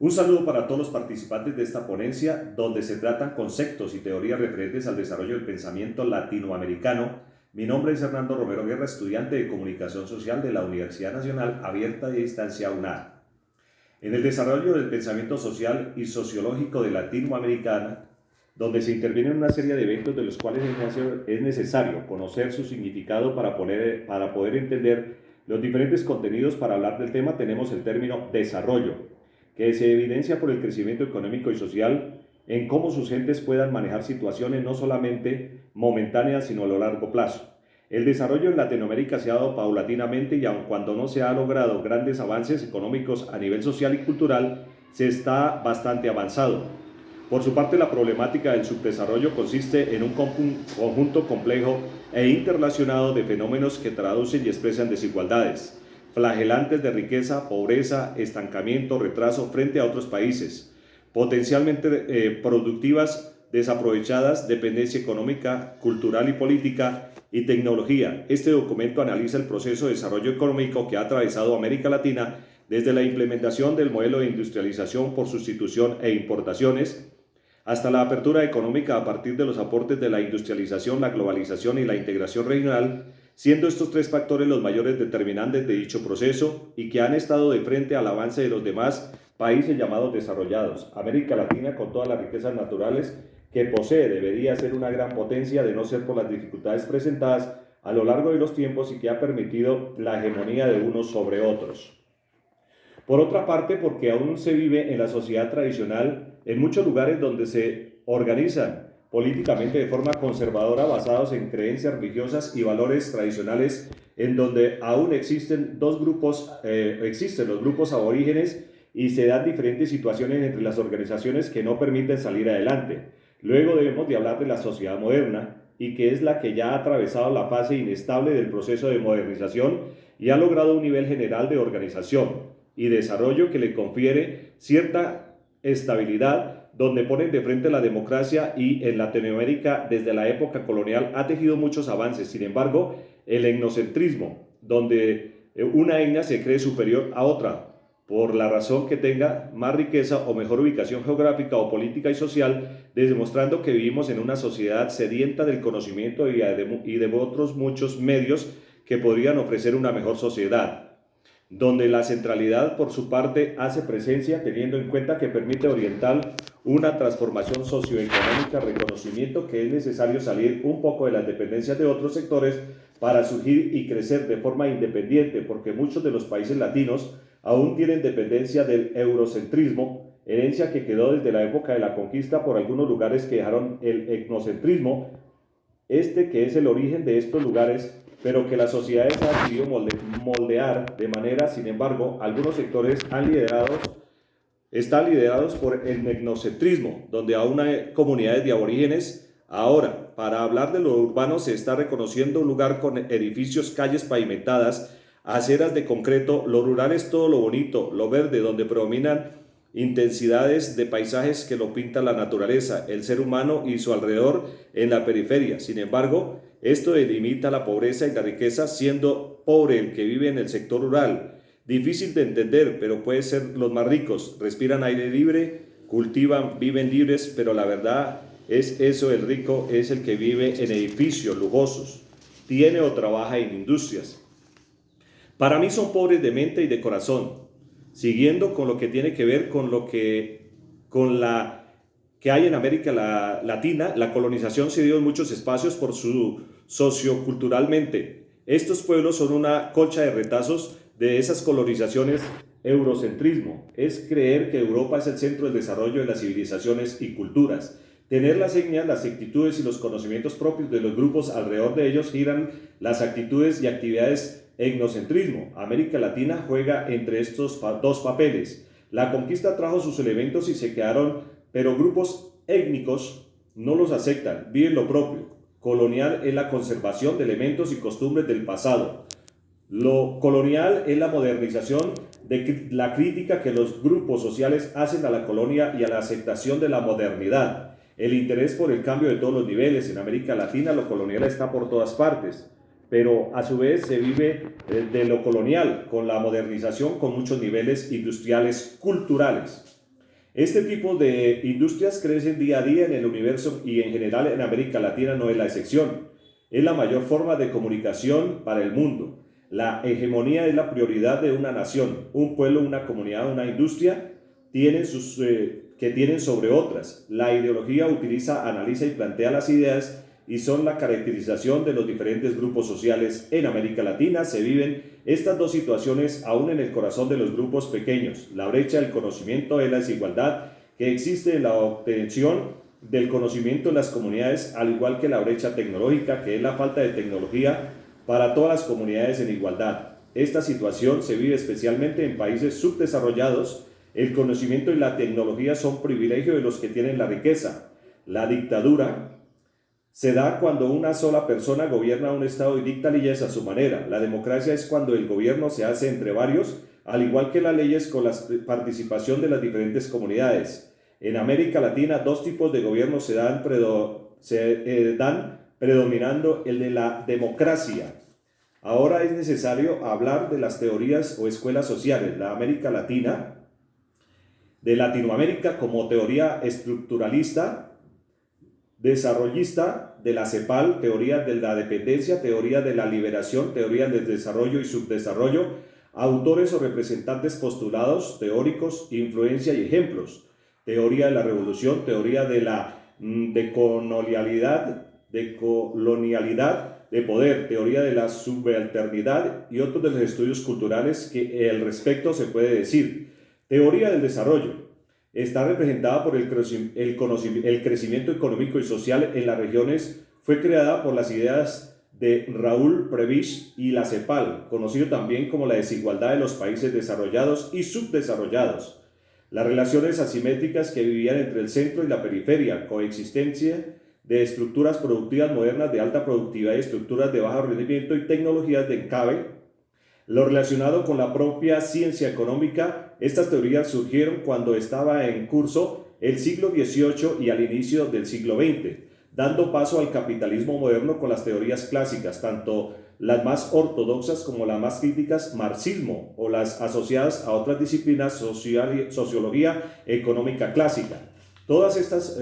Un saludo para todos los participantes de esta ponencia, donde se tratan conceptos y teorías referentes al desarrollo del pensamiento latinoamericano. Mi nombre es Hernando Romero Guerra, estudiante de Comunicación Social de la Universidad Nacional Abierta de Distancia UNAD. En el desarrollo del pensamiento social y sociológico de Latinoamericana, donde se intervienen una serie de eventos de los cuales es necesario conocer su significado para poder entender los diferentes contenidos. Para hablar del tema tenemos el término desarrollo, que se evidencia por el crecimiento económico y social en cómo sus gentes puedan manejar situaciones no solamente momentáneas, sino a lo largo plazo. El desarrollo en Latinoamérica se ha dado paulatinamente y aun cuando no se ha logrado grandes avances económicos a nivel social y cultural, se está bastante avanzado. Por su parte, la problemática del subdesarrollo consiste en un conjunto complejo e interrelacionado de fenómenos que traducen y expresan desigualdades flagelantes de riqueza, pobreza, estancamiento, retraso frente a otros países, potencialmente productivas, desaprovechadas, dependencia económica, cultural y política y tecnología. Este documento analiza el proceso de desarrollo económico que ha atravesado América Latina desde la implementación del modelo de industrialización por sustitución e importaciones, hasta la apertura económica a partir de los aportes de la industrialización, la globalización y la integración regional, siendo estos tres factores los mayores determinantes de dicho proceso y que han estado de frente al avance de los demás países llamados desarrollados. América Latina, con todas las riquezas naturales que posee, debería ser una gran potencia de no ser por las dificultades presentadas a lo largo de los tiempos y que ha permitido la hegemonía de unos sobre otros. Por otra parte, porque aún se vive en la sociedad tradicional en muchos lugares donde se organizan políticamente de forma conservadora basados en creencias religiosas y valores tradicionales, en donde aún existen los grupos aborígenes y se dan diferentes situaciones entre las organizaciones que no permiten salir adelante. Luego debemos de hablar de la sociedad moderna y que es la que ya ha atravesado la fase inestable del proceso de modernización y ha logrado un nivel general de organización y desarrollo que le confiere cierta estabilidad, donde ponen de frente la democracia, y en Latinoamérica desde la época colonial ha tejido muchos avances. Sin embargo, el etnocentrismo, donde una etnia se cree superior a otra por la razón que tenga más riqueza o mejor ubicación geográfica o política y social, demostrando que vivimos en una sociedad sedienta del conocimiento y de otros muchos medios que podrían ofrecer una mejor sociedad, donde la centralidad por su parte hace presencia, teniendo en cuenta que permite orientar una transformación socioeconómica, reconocimiento que es necesario salir un poco de las dependencias de otros sectores para surgir y crecer de forma independiente, porque muchos de los países latinos aún tienen dependencia del eurocentrismo, herencia que quedó desde la época de la conquista por algunos lugares que dejaron el etnocentrismo, que es el origen de estos lugares, pero que las sociedades han decidido moldear de manera. Sin embargo, algunos sectores están liderados por el etnocentrismo, donde aún hay comunidades de aborígenes. Ahora, para hablar de lo urbano, se está reconociendo un lugar con edificios, calles pavimentadas, aceras de concreto. Lo rural es todo lo bonito, lo verde, donde predominan intensidades de paisajes que lo pinta la naturaleza, el ser humano y su alrededor en la periferia. Sin embargo, esto delimita la pobreza y la riqueza, siendo pobre el que vive en el sector rural. Difícil de entender, pero puede ser los más ricos. Respiran aire libre, cultivan, viven libres, pero la verdad es eso: el rico es el que vive en edificios lujosos, tiene o trabaja en industrias. Para mí son pobres de mente y de corazón. Siguiendo con lo que tiene que ver con la que hay en América Latina, la colonización se dio en muchos espacios por su socioculturalmente. Estos pueblos son una colcha de retazos de esas colonizaciones. Eurocentrismo es creer que Europa es el centro del desarrollo de las civilizaciones y culturas. Tener las etnias, las actitudes y los conocimientos propios de los grupos alrededor de ellos giran las actitudes y actividades. Etnocentrismo. América Latina juega entre estos dos papeles. La conquista trajo sus elementos y se quedaron, pero grupos étnicos no los aceptan, viven lo propio. Colonial es la conservación de elementos y costumbres del pasado. Lo colonial es la modernización de la crítica que los grupos sociales hacen a la colonia y a la aceptación de la modernidad. El interés por el cambio de todos los niveles. En América Latina lo colonial está por todas partes, pero a su vez se vive de lo colonial, con la modernización, con muchos niveles industriales, culturales. Este tipo de industrias crecen día a día en el universo y en general en América Latina no es la excepción. Es la mayor forma de comunicación para el mundo. La hegemonía es la prioridad de una nación, un pueblo, una comunidad, una industria que tienen sobre otras. La ideología utiliza, analiza y plantea las ideas y son la caracterización de los diferentes grupos sociales. En América Latina se viven estas dos situaciones aún en el corazón de los grupos pequeños. La brecha del conocimiento es la desigualdad que existe en la obtención del conocimiento en las comunidades, al igual que la brecha tecnológica, que es la falta de tecnología para todas las comunidades en igualdad. Esta situación se vive especialmente en países subdesarrollados. El conocimiento y la tecnología son privilegio de los que tienen la riqueza. La dictadura se da cuando una sola persona gobierna un estado y dicta leyes a su manera. La democracia es cuando el gobierno se hace entre varios, al igual que las leyes con la participación de las diferentes comunidades. En América Latina, dos tipos de gobierno se dan predominando el de la democracia. Ahora es necesario hablar de las teorías o escuelas sociales. La América Latina, de Latinoamérica como teoría estructuralista, desarrollista, de la CEPAL, teoría de la dependencia, teoría de la liberación, teoría del desarrollo y subdesarrollo, autores o representantes postulados, teóricos, influencia y ejemplos, teoría de la revolución, teoría de la decolonialidad, de poder, teoría de la subalternidad y otros de los estudios culturales que al respecto se puede decir. Teoría del desarrollo. Está representada por el crecimiento económico y social en las regiones. Fue creada por las ideas de Raúl Prebisch y la CEPAL, conocido también como la desigualdad de los países desarrollados y subdesarrollados. Las relaciones asimétricas que vivían entre el centro y la periferia, coexistencia de estructuras productivas modernas de alta productividad y estructuras de bajo rendimiento y tecnologías de encabe. Lo relacionado con la propia ciencia económica, estas teorías surgieron cuando estaba en curso el siglo XVIII y al inicio del siglo XX, dando paso al capitalismo moderno con las teorías clásicas, tanto las más ortodoxas como las más críticas, marxismo, o las asociadas a otras disciplinas, sociología económica clásica. Todas estas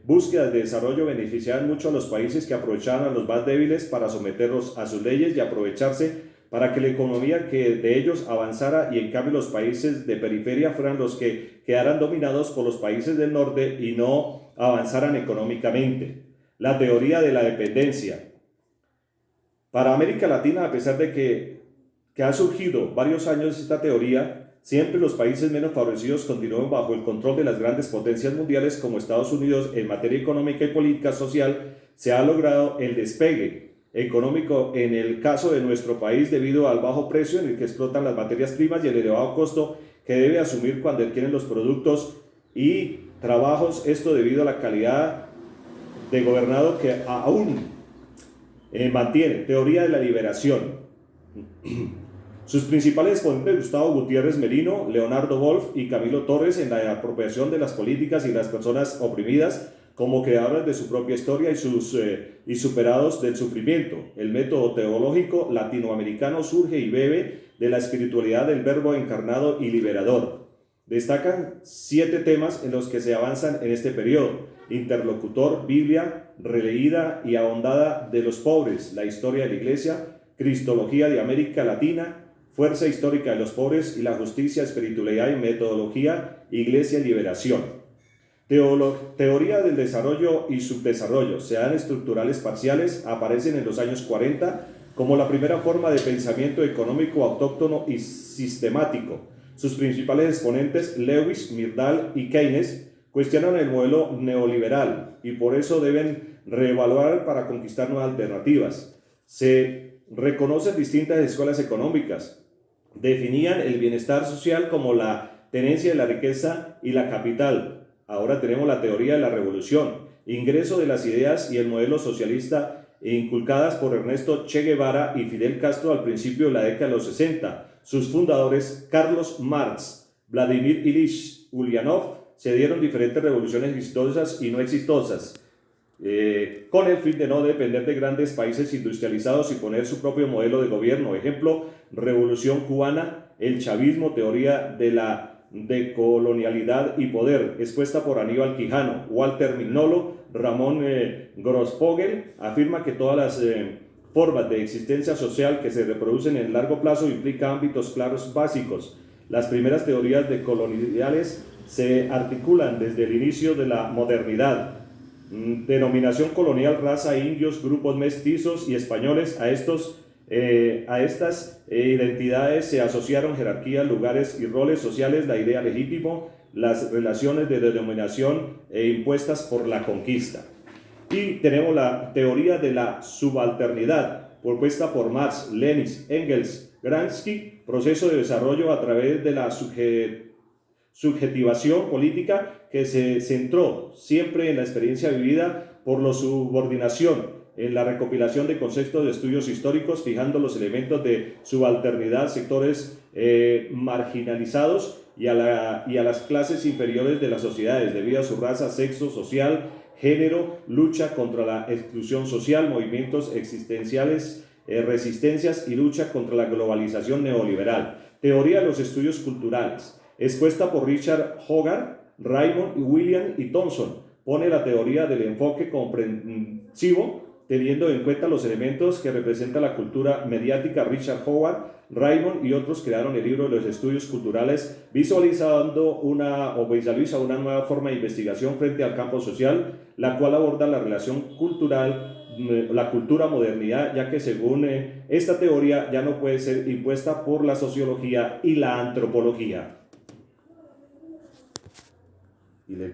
búsquedas de desarrollo beneficiaban mucho a los países que aprovechaban a los más débiles para someterlos a sus leyes y aprovecharse para que la economía que de ellos avanzara y en cambio los países de periferia fueran los que quedaran dominados por los países del norte y no avanzaran económicamente. La teoría de la dependencia. Para América Latina, a pesar de que ha surgido varios años esta teoría, siempre los países menos favorecidos continúan bajo el control de las grandes potencias mundiales como Estados Unidos. En materia económica y política social se ha logrado el despegue económico en el caso de nuestro país debido al bajo precio en el que explotan las materias primas y el elevado costo que debe asumir cuando adquieren los productos y trabajos, esto debido a la calidad de gobernado que aún mantiene. Teoría de la liberación. Sus principales exponentes, Gustavo Gutiérrez Merino, Leonardo Wolf y Camilo Torres, en la apropiación de las políticas y las personas oprimidas como creadores de su propia historia y superados del sufrimiento. El método teológico latinoamericano surge y bebe de la espiritualidad del verbo encarnado y liberador. Destacan 7 temas en los que se avanzan en este periodo: interlocutor, Biblia, releída y ahondada de los pobres, la historia de la Iglesia, cristología de América Latina, fuerza histórica de los pobres y la justicia, espiritualidad y metodología, Iglesia y liberación. Teoría del desarrollo y subdesarrollo, sean estructurales parciales, aparecen en los años 40 como la primera forma de pensamiento económico autóctono y sistemático. Sus principales exponentes, Lewis, Myrdal y Keynes, cuestionan el modelo neoliberal y por eso deben reevaluar para conquistar nuevas alternativas. Se reconocen distintas escuelas económicas. Definían el bienestar social como la tenencia de la riqueza y la capital. Ahora tenemos la teoría de la revolución, ingreso de las ideas y el modelo socialista inculcadas por Ernesto Che Guevara y Fidel Castro al principio de la década de los 60. Sus fundadores, Carlos Marx, Vladimir Ilich Ulyanov, se dieron diferentes revoluciones exitosas y no exitosas, con el fin de no depender de grandes países industrializados y poner su propio modelo de gobierno. Ejemplo, Revolución Cubana, el chavismo, teoría de la de colonialidad y poder, expuesta por Aníbal Quijano. Walter Mignolo, Ramón Grossfogel, afirma que todas las formas de existencia social que se reproducen en largo plazo implican ámbitos claros básicos. Las primeras teorías decoloniales se articulan desde el inicio de la modernidad. Denominación colonial, raza, indios, grupos mestizos y españoles. A estas identidades se asociaron jerarquías, lugares y roles sociales, la idea legítimo, las relaciones de denominación impuestas por la conquista. Y tenemos la teoría de la subalternidad, propuesta por Marx, Lenin, Engels, Gramsci, proceso de desarrollo a través de la subjetivación política que se centró siempre en la experiencia vivida por la subordinación, en la recopilación de conceptos de estudios históricos, fijando los elementos de subalternidad, sectores marginalizados y a las clases inferiores de las sociedades, debido a su raza, sexo, social, género, lucha contra la exclusión social, movimientos existenciales, resistencias y lucha contra la globalización neoliberal. Teoría de los estudios culturales, expuesta por Richard Hogarth, Raymond, William y Thomson, pone la teoría del enfoque comprensivo, teniendo en cuenta los elementos que representa la cultura mediática. Richard Howard, Raymond y otros crearon el libro de los estudios culturales, visualiza una nueva forma de investigación frente al campo social, la cual aborda la relación cultural, la cultura-modernidad, ya que según esta teoría ya no puede ser impuesta por la sociología y la antropología.